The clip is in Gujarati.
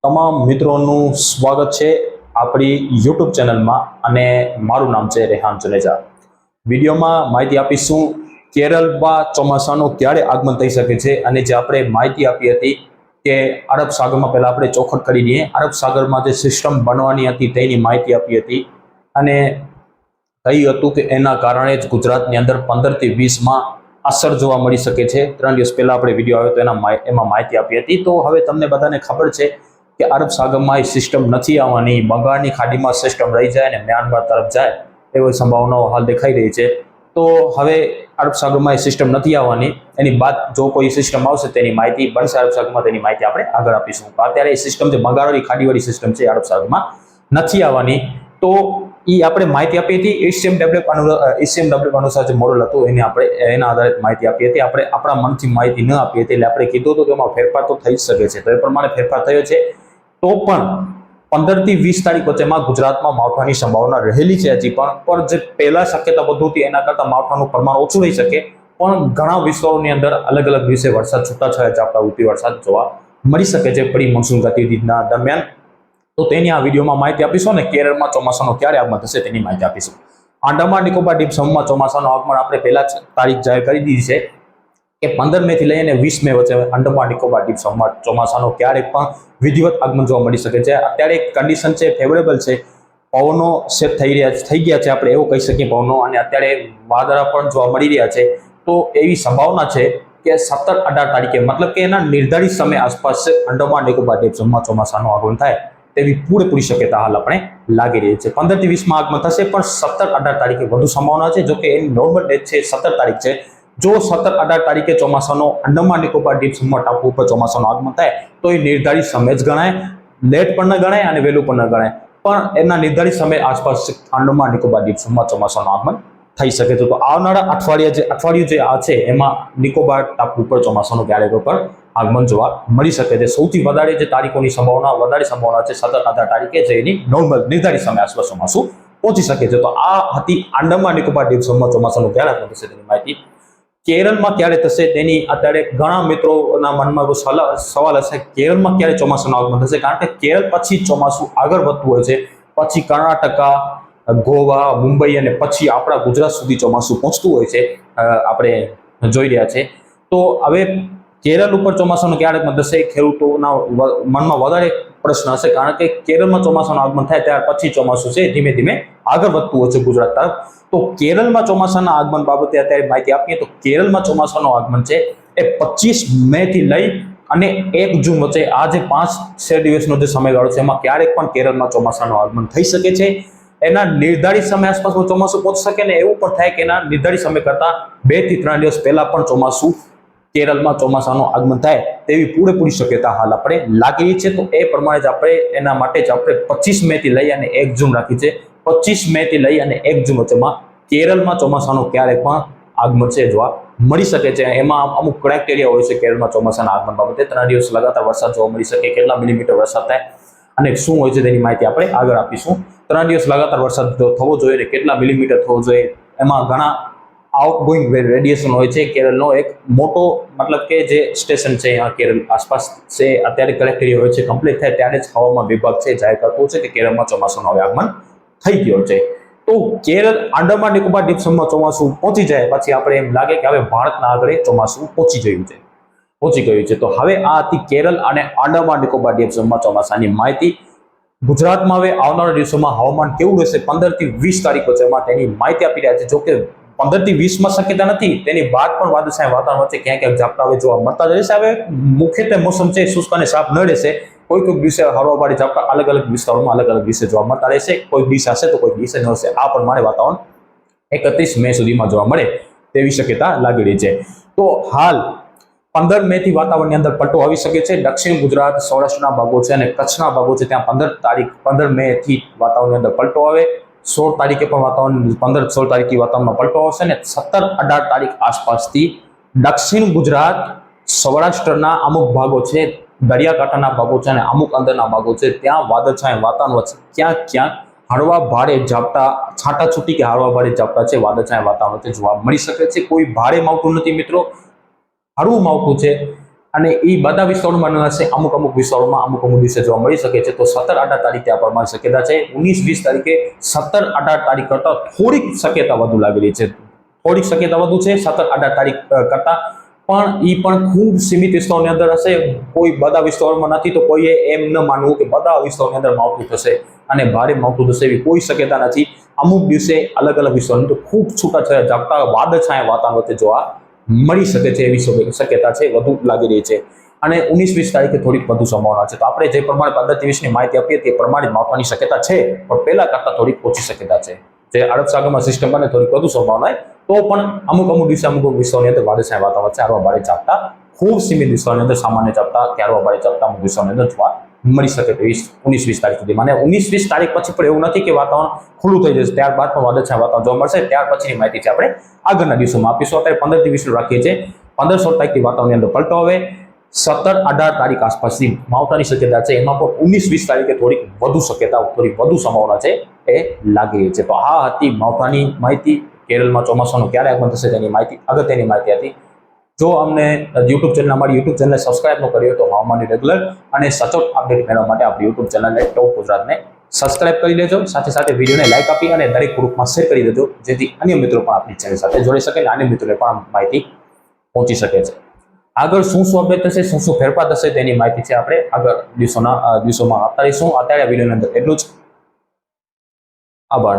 તમામ મિત્રોનું સ્વાગત છે આપણી યુટ્યુબ ચેનલમાં અને મારું નામ છે રેહાન જુનેજા। વિડીયોમાં માહિતી આપીશું કેરળમાં ચોમાસાનું ક્યારે આગમન થઈ શકે છે અને જે આપણે માહિતી આપી હતી કે અરબ સાગરમાં પહેલા આપણે ચોખવટ કરી દઈએ। અરબ સાગરમાં જે સિસ્ટમ બનવાની હતી તેની માહિતી આપી હતી અને કહ્યું હતું કે એના કારણે જ ગુજરાતની અંદર 15 થી 20માં અસર જોવા મળી શકે છે। 3 દિવસ પહેલા આપણે વિડીયો આવ્યો તો એમાં માહિતી આપી હતી। તો હવે તમને બધાને ખબર છે કે અરબ સાગરમાં એ સિસ્ટમ નથી આવવાની, બંગાળની ખાડીમાં સિસ્ટમ રહી જાય અને મ્યાનમાર તરફ જાય એવી સંભાવનાઓ હાલ દેખાઈ રહી છે। તો હવે અરબ સાગરમાં એ સિસ્ટમ નથી આવવાની, એની બાદ જો કોઈ સિસ્ટમ આવશે તેની માહિતી બનશે અરબ સાગરમાં, તેની માહિતી આપણે આગળ આપીશું। અત્યારે એ સિસ્ટમ જે બંગાળની ખાડીવાળી સિસ્ટમ છે અરબ સાગરમાં નથી આવવાની, તો એ આપણે માહિતી આપી હતી। એશિયમ અનુસાર જે મોડલ હતું એના આધારિત માહિતી આપી હતી। આપણે આપણા મનથી માહિતી ન આપી હતી, એટલે આપણે કીધું હતું કે એમાં ફેરફાર તો થઈ જ શકે છે, તો એ પ્રમાણે ફેરફાર થયો છે। તો પણ 15 થી 20 તારીખ વચ્ચેમાં ગુજરાતમાં માવઠાની સંભાવના રહેલી છે હજી પણ જે પહેલા શક્યતા વધુ હતી એના કરતાં માવઠાનું પ્રમાણ ઓછું રહી શકે, પણ ઘણા વિસ્તારોની અંદર અલગ અલગ દિવસે વરસાદ છૂટાછવાયા ઝાપટા વરસાદ જોવા મળી શકે છે પ્રી મોન્સૂન ગતિવિધિના દરમિયાન। તો તેની આ વિડીયોમાં માહિતી આપીશું અને કેરળમાં ચોમાસાનો ક્યારે આગમન થશે તેની માહિતી આપીશું। આંદામાન નિકોબાર દ્વીપ સમૂહમાં ચોમાસાનું આગમન આપણે પહેલા તારીખ જાહેર કરી દીધી છે કે 15 મે થી લઈને 20 મે વચ્ચે આંદામાન નિકોબાર દ્વીપ સમૂહમાં ચોમાસાનો ક્યારેક પણ વિધિવત આગમન જોવા મળી શકે છે। અત્યારે કન્ડિશન છે ફેવરેબલ છે, પવનો સેટ થઈ ગયા છે, આપણે એવું કહી શકીએ પવનો, અને અત્યારે વાદળા પણ જોવા મળી રહ્યા છે। તો એવી સંભાવના છે કે 17-18 તારીખે, મતલબ કે એના નિર્ધારિત સમય આસપાસ આંદામાન નિકોબાર દ્વીપ સમૂહમાં ચોમાસાનું આગમન થાય તેવી પૂરેપૂરી શક્યતા હાલ આપણે લાગી રહી છે। 15 થી 20માં આગમન થશે, પણ 17-18 તારીખે વધુ સંભાવના છે। જો કે એની નોર્મલ ડેટ છે 17 તારીખ છે। જો 17-18 તારીખે ચોમાસાનો આંદામાન નિકોબાર દ્વીપ સમૂહ ટાપુ ઉપર ચોમાસાનું આગમન થાય તો એ નિર્ધારિત સમય જ ગણાય, લેટ પણ ન ગણાય અને વહેલું પણ ન ગણાય, પણ એના નિર્ધારિત સમય આસપાસ આંદામાન નિકોબાર દ્વીપ સમૂહમાં ચોમાસાનું આગમન થઈ શકે છે। તો આવનારા અઠવાડિયું જે આ છે એમાં નિકોબાર ટાપુ ઉપર ચોમાસાનું ક્યારેક પણ આગમન જોવા મળી શકે છે। સૌથી વધારે જે તારીખોની સંભાવના છે 17-18 તારીખે, જે એની નોર્મલ નિર્ધારિત સમય આસપાસ ચોમાસું પહોંચી શકે છે। તો આ હતી આંદામાન નિકોબાર દ્વીપ સમૂહમાં ચોમાસાનું ક્યારે આગમન થશે તેની માહિતી। કેરળમાં ક્યારે થશે તેની અત્યારે ઘણા મિત્રોના મનમાં એવો સવાલ હશે, કેરળમાં ક્યારે ચોમાસાનું આગમન થશે, કારણ કે કેરળ પછી ચોમાસું આગળ વધતું હોય છે, પછી કર્ણાટકા, ગોવા, મુંબઈ અને પછી આપણા ગુજરાત સુધી ચોમાસું પહોંચતું હોય છે, આપણે જોઈ રહ્યા છે। તો હવે કેરળ ઉપર ચોમાસાનું ક્યારે આગમન થશે ખેડૂતોના મનમાં વધારે પ્રશ્ન હશે, કારણ કે કેરળમાં ચોમાસાનું આગમન થાય ત્યાર પછી ચોમાસું છે ધીમે ધીમે આગળ વધતું હોય છે ગુજરાત તરફ। તો કેરળમાં ચોમાસાના આગમન બાબતે અત્યારે માહિતી આપીએ તો કેરળમાં ચોમાસાનું આગમન છે એ 25 મે થી લઈ અને 1 જૂન વચ્ચે, આ જે 5-6 દિવસનો જે સમયગાળો છે એમાં ક્યારેક પણ કેરળમાં ચોમાસાનું આગમન થઈ શકે છે। એના નિર્ધારિત સમય આસપાસ ચોમાસું પહોંચી શકે ને એવું પણ થાય કે એના નિર્ધારિત સમય કરતા 2 થી 3 દિવસ પહેલા પણ ચોમાસું કેરળમાં ચોમાસાનું આગમન થાય તેવી પૂરેપૂરી શક્યતા હાલ આપણે લાગી રહી છે। તો એ પ્રમાણે જ આપણે એના માટે જ આપણે 25 મે થી લઈ અને 1 જૂન રાખી છે। 25 મે થી લઈ અને 1 જૂન વચ્ચેમાં કેરળમાં ચોમાસાનું ક્યારેક પણ આગમન છે જોવા મળી શકે છે। એમાં અમુક ક્રાઇટેરિયા હોય છે કેરળમાં ચોમાસાના આગમન બાબતે। 3 દિવસ લગાતાર વરસાદ જોવા મળી શકે, કેટલા મિલીમીટર વરસાદ થાય અને શું હોય છે તેની માહિતી આપણે આગળ આપીશું। 3 દિવસ લગાતાર વરસાદ થવો જોઈએ અને કેટલા મિલીમીટર થવો જોઈએ, એમાં ઘણા આઉટગોઈંગ રેડિયેશન હોય છે। કેરળનો એક મોટો, મતલબ કે જે સ્ટેશન છે અહીંયા કેરળ આસપાસ છે, અત્યારે ક્રાઇટેરિયા હોય છે, કમ્પ્લીટ થાય ત્યારે જ હવામાન વિભાગ છે જાહેર કરતું છે કે કેરળમાં ચોમાસાનું હવે આગમન થઈ ગયું છે। તો કેરળ આંદામાન નિકોબાર દ્વીપ સમૂહમાં ચોમાસું પહોંચી જાય પછી આપણે એમ લાગે કે હવે ભારતના આગળ ચોમાસું પહોંચી ગયું છે। તો હવે આ હતી કેરળ અને આંદામાન નિકોબાર દ્વીપ સમૂહમાં ચોમાસાની માહિતી। ગુજરાતમાં હવે આવનારા દિવસોમાં હવામાન કેવું રહેશે 15 થી 20 તારીખ વચ્ચેમાં તેની માહિતી આપી રહ્યા છે। જો કે 15 થી 20માં શક્યતા નથી, તેની બાદ પણ વાદળછાયા વાતાવરણ વચ્ચે ક્યાંક ઝાપટા હવે જોવા મળતા જ રહેશે। હવે મુખ્યત્વે મોસમ છે શુષ્ક અને સાફ ન રહેશે, કોઈક દિવસે હળવાભારી ઝાપટા અલગ અલગ વિસ્તારોમાં અલગ અલગ દિવસે જોવા મળતા રહેશે, કોઈ દિવસ હશે તો કોઈ દિવસે ન હશે। આ પ્રમાણે વાતાવરણ 31 મે સુધીમાં જોવા મળે તેવી શક્યતા લાગી રહી છે। તો હાલ 15 મે થી વાતાવરણની અંદર પલટો આવી શકે છે। દક્ષિણ ગુજરાત, સૌરાષ્ટ્રના ભાગો છે અને કચ્છના ભાગો છે ત્યાં 15 મે થી વાતાવરણની અંદર પલટો આવે, 16 તારીખે પણ વાતાવરણ 15-16 તારીખે વાતાવરણમાં પલટો આવશે અને 17-18 તારીખ આસપાસથી દક્ષિણ ગુજરાત, સૌરાષ્ટ્રના અમુક ભાગો છે, દરિયાકાંઠાના ભાગો છે અને અમુક અંદરના ભાગો છે ત્યાં વાદળછાયા વાતાવરણ વચ્ચે ક્યાંક હળવા ભારે ઝાપટા, છાંટાછૂટી કે હળવા ભારે ઝાપટા છે વાદળછાયા વાતાવરણ વચ્ચે જોવા મળી શકે છે। કોઈ ભારે માવઠું નથી મિત્રો, હળવું માવઠું છે, અને એ બધા વિસ્તારોમાં ન હશે, અમુક અમુક વિસ્તારોમાં અમુક અમુક દિવસે જોવા મળી શકે છે. તો 17-18 તારીખે આ પ્રમાણે શક્યતા છે. 19-20 તારીખે 17-18 તારીખ કરતાં થોડીક શક્યતા વધુ લાગી રહી છે. થોડીક શક્યતા વધુ છે 17-18 તારીખ કરતાં, પણ એ પણ ખૂબ સીમિત વિસ્તારોની અંદર હશે. કોઈ બધા વિસ્તારોમાં નથી, તો કોઈએ એમ ન માનવું કે બધા વિસ્તારોની અંદર માવઠું થશે અને ભારે માવઠું થશે એવી કોઈ શક્યતા નથી. અમુક દિવસે અલગ અલગ વિસ્તારોની અંદર ખૂબ છૂટાછવાયા ઝાપટા વાદળછાયા વાતાવરણ વચ્ચે જોવા મળી શકે છે એવી શક્યતા છે, વધુ લાગી રહી છે. અને 19-20 તારીખે થોડીક વધુ સંભાવના છે. તો આપણે જે પ્રમાણે 15-20ની માહિતી આપીએ તે પ્રમાણે માપવાની શક્યતા છે, પણ પહેલા કરતાં થોડીક ઓછી શક્યતા છે. જે અરબ સાગરમાં સિસ્ટમ બને થોડીક વધુ સંભાવના હોય, તો પણ અમુક અમુક દિવસે અમુક વિસ્તારોની અંદર વાદળછાયા વાતાવરણ વચ્ચે હળવા ભારે ઝાપટા, ખૂબ સીમિત વિસ્તારોની અંદર સામાન્ય ઝાપટા કે હળવા ભારે ઝાપટા અમુક વિસ્તારોની અંદર જોવા મળી શકે છે 19-20 તારીખ સુધીમાં. અને 19-20 તારીખ પછી પણ એવું નથી કે વાતાવરણ ખુલ્લું થઈ જશે, ત્યારબાદ પણ વાદળછાયા વાતાવરણ જોવા મળશે. ત્યાર પછીની માહિતી છે આપણે આગળના દિવસોમાં આપીશું. અત્યારે 15-20 રાખીએ છીએ. 15-16 તારીખથી વાતાવરણની અંદર પલટો હવે 17-18 તારીખ આસપાસથી માવઠાની શક્યતા છે. એમાં પણ 19-20 તારીખે થોડીક વધુ શક્યતા, થોડીક વધુ સંભાવના છે એ લાગી રહી છે. તો આ હતી માવઠાની માહિતી. કેરળમાં ચોમાસાનું ક્યારે આગમન થશે તેની માહિતી, અગત્યની માહિતી હતી. જો અમને યુટ્યુબ ચેનલ, અમારી યુટ્યુબ ચેનલને સબસ્ક્રાઇબ ન કરી હોય તો હવામાનની રેગ્યુલર અને સચોટ અપડેટ મેળવવા માટે આપણી યુટ્યુબ ચેનલને ટોપ ગુજરાતને સબસ્ક્રાઇબ કરી લેજો. સાથે સાથે વિડીયોને લાઇક આપી અને દરેક ગ્રુપમાં શેર કરી દેજો, જેથી અન્ય મિત્રો પણ આપણી ચેનલ સાથે જોડી શકે અને અન્ય મિત્રોને પણ માહિતી પહોંચી શકે છે. આગળ શું શું અપડેટ થશે, શું શું ફેરફાર થશે તેની માહિતી છે આપણે આગળ દિવસોમાં આપતા રહીશું. અત્યારે વિડીયોની અંદર એટલું જ. આભાર.